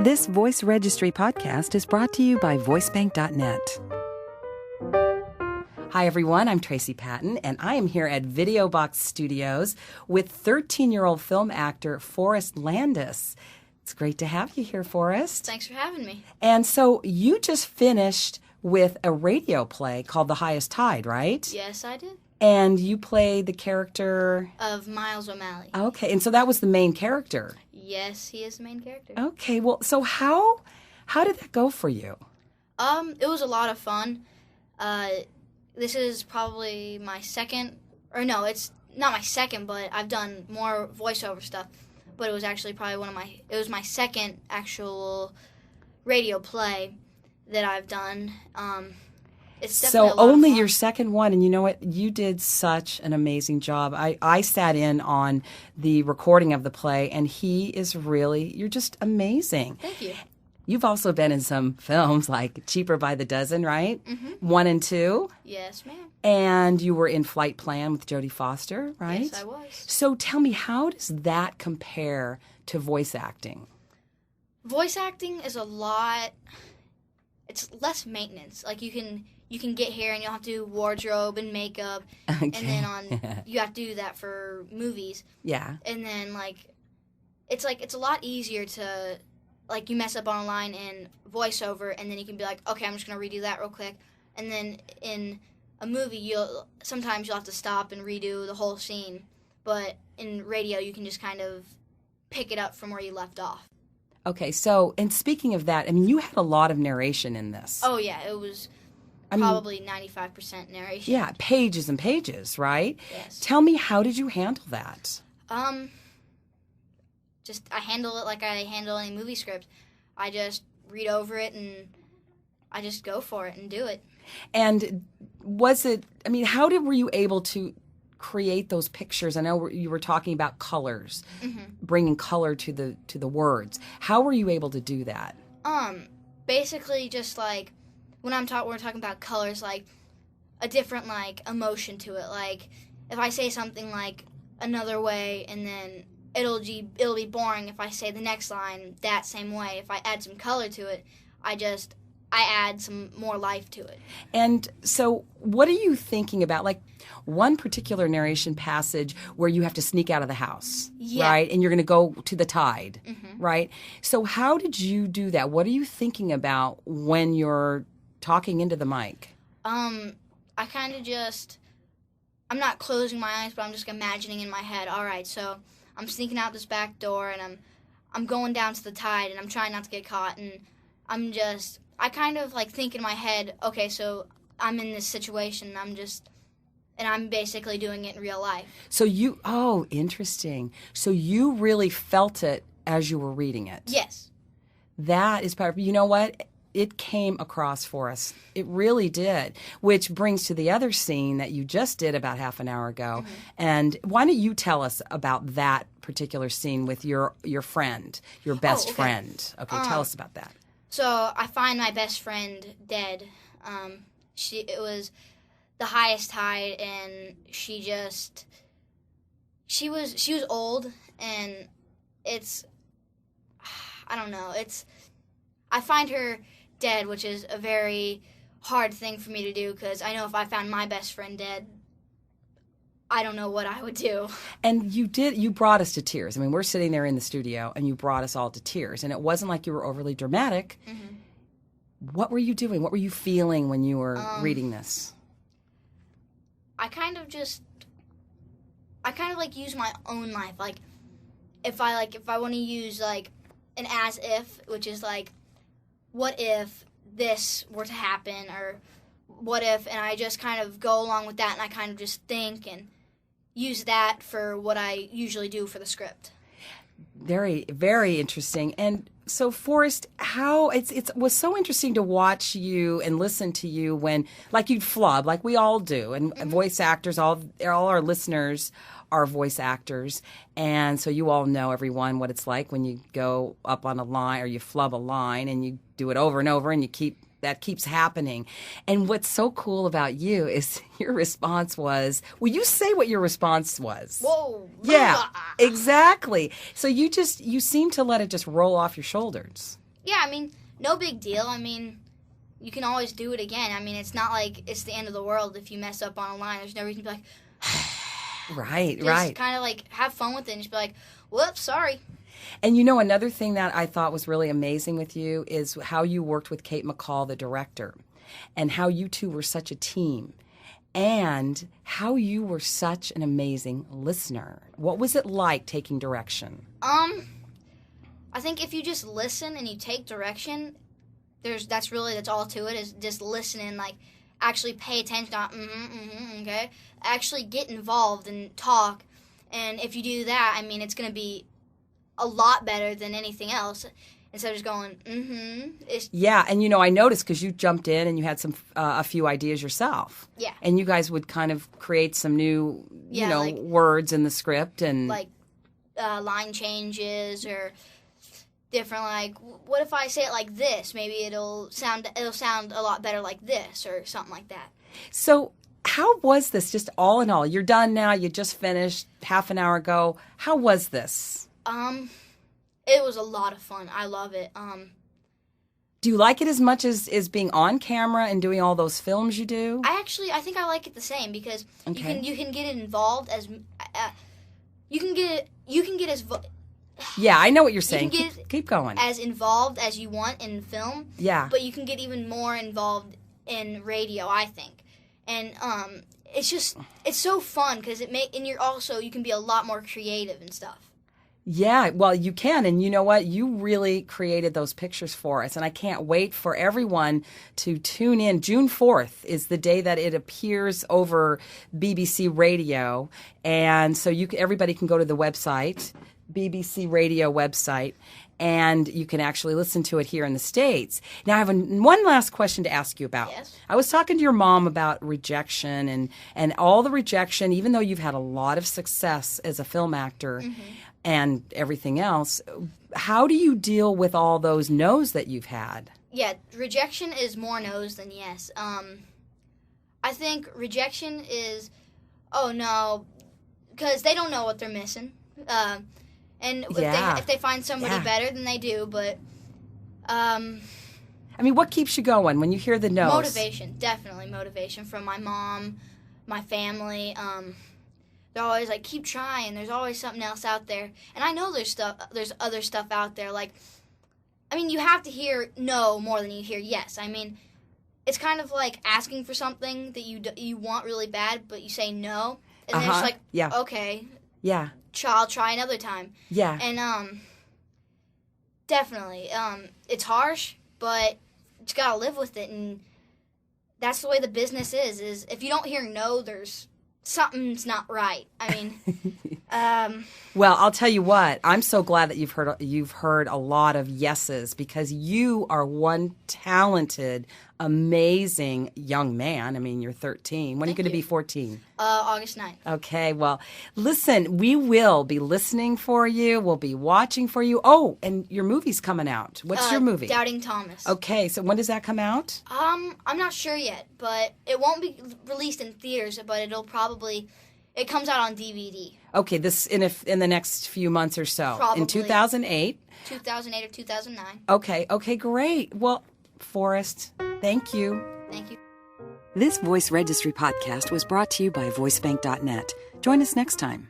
This Voice Registry podcast is brought to you by VoiceBank.net. Hi, everyone. I'm Tracy Pattin, and I am here at VideoBox Studios with 13-year-old film actor Foresst Landis. It's great to have you here, Foresst. Thanks for having me. And so you just finished with a radio play called The Highest Tide, right? Yes, I did. And you played the character Of Miles O'Malley. Okay, and so that was the main character. Yes, he is the main character. Okay, well, so how did that go for you? It was a lot of fun. This is probably my second, or no, it's not my second, but I've done more voiceover stuff. But it was actually probably it was my second actual radio play that I've done. It's definitely So a lot only of fun. your second one, and you know what? You did such an amazing job. I sat in on the recording of the play, and you're just amazing. Thank you. You've also been in some films like Cheaper by the Dozen, right? Mm-hmm. 1 and 2. Yes, ma'am. And you were in Flight Plan with Jodie Foster, right? Yes, I was. So tell me, how does that compare to voice acting? Voice acting is it's less maintenance. Like you can get here and you'll have to do wardrobe and makeup, Okay. and then you have to do that for movies. Yeah. And then it's a lot easier to you mess up on a line in voiceover, and then you can be like, okay, I'm just gonna redo that real quick. And then in a movie, you'll have to stop and redo the whole scene. But in radio, you can just kind of pick it up from where you left off. Okay, so, and speaking of that, I mean, you had a lot of narration in this. Oh yeah, it was probably 95% narration. Yeah, pages and pages, right? Yes. Tell me, how did you handle that? Just I handle it like I handle any movie script. I just read over it and I just go for it and do it. And how were you able to create those pictures? I know you were talking about colors, bringing color to the words. How were you able to do that? Basically just when we're talking about colors, like a different emotion to it. Like if I say something like another way, and then it'll be boring if I say the next line that same way. If I add some color to it, I add some more life to it. And so what are you thinking about? Like one particular narration passage where you have to sneak out of the house, right? And you're going to go to the tide, right? So how did you do that? What are you thinking about when you're talking into the mic? I kind of I'm not closing my eyes, but I'm just imagining in my head, all right, so I'm sneaking out this back door, and I'm going down to the tide, and I'm trying not to get caught, and I kind of think in my head, okay, so I'm in this situation, and I'm basically doing it in real life. So interesting. So you really felt it as you were reading it. Yes. That is powerful. You know what? It came across for us. It really did, which brings to the other scene that you just did about half an hour ago. And why don't you tell us about that particular scene with your friend, your best friend? Okay, tell us about that. So I find my best friend dead. It was the highest tide, and she was old, and I don't know. I find her dead, which is a very hard thing for me to do, because I know if I found my best friend dead, I don't know what I would do. And you brought us to tears. I mean, we're sitting there in the studio, and you brought us all to tears. And it wasn't like you were overly dramatic. What were you doing? What were you feeling when you were reading this? I kind of use my own life. Like, if I want to use an as if, which is what if this were to happen, or what if, and I just kind of go along with that, and I kind of just think and use that for what I usually do for the script. Very, very interesting. And so, Foresst, how it was so interesting to watch you and listen to you when, you'd flub, like we all do, and voice actors, all our listeners are voice actors, and so you all know, everyone, what it's like when you go up on a line or you flub a line and you do it over and over, and that keeps happening. And what's so cool about you is your response was, will you say what your response was? Whoa. Yeah, exactly. So you seem to let it just roll off your shoulders. Yeah, I mean, no big deal. I mean, you can always do it again. I mean, it's not like it's the end of the world if you mess up on a line. There's no reason to be like, Right, just kind of like have fun with it and just be like, whoops, sorry. And you know, another thing that I thought was really amazing with you is how you worked with Kate McCall, the director, and how you two were such a team, and how you were such an amazing listener. What was it like taking direction? I think if you just listen and you take direction, that's all to it, is just listen and like actually pay attention, not okay? Actually get involved and talk. And if you do that, I mean, it's going to be a lot better than anything else. Instead of just going, Yeah, and you know, I noticed because you jumped in and you had a few ideas yourself. Yeah. And you guys would kind of create some new, like, words in the script and like line changes or different. Like, what if I say it like this? Maybe it'll sound a lot better like this or something like that. So, how was this? Just all in all, you're done now. You just finished half an hour ago. How was this? It was a lot of fun. I love it. Do you like it as much as being on camera and doing all those films you do? I think I like it the same because you can get involved as you can get as yeah, I know what you're saying. You can get keep going. As involved as you want in film. Yeah. But you can get even more involved in radio, I think. And it's so fun because you can be a lot more creative and stuff. Yeah, well, you can. And you know what? You really created those pictures for us. And I can't wait for everyone to tune in. June 4th is the day that it appears over BBC Radio. And so everybody can go to the website, BBC Radio website, and you can actually listen to it here in the States. Now, I have one last question to ask you about. Yes. I was talking to your mom about rejection and all the rejection, even though you've had a lot of success as a film actor. And everything else. How do you deal with all those no's that you've had? Yeah, rejection is more no's than yes. I think rejection is, oh no, because they don't know what they're missing. And if they find somebody better, then they do. But I mean, what keeps you going when you hear the no's? Motivation, definitely motivation from my mom, my family. They're always like, keep trying. There's always something else out there. And I know there's other stuff out there. Like, I mean, you have to hear no more than you hear yes. I mean, it's kind of like asking for something that you want really bad, but you say no. And then it's like, okay. Yeah. I'll try another time. Yeah. And definitely, it's harsh, but you just got to live with it. And that's the way the business is if you don't hear no, something's not right. I mean, well, I'll tell you what. I'm so glad that you've heard a lot of yeses because you are one talented, amazing young man. I mean, you're 13. When are you going to be 14? August 9th. Okay. Well, listen, we will be listening for you. We'll be watching for you. Oh, and your movie's coming out. What's your movie? Doubting Thomas. Okay. So when does that come out? I'm not sure yet, but it won't be released in theaters, but it comes out on DVD. Okay, this in the next few months or so. Probably. In 2008? 2008 or 2009. Okay, great. Well, Foresst, thank you. Thank you. This Voice Registry podcast was brought to you by VoiceBank.net. Join us next time.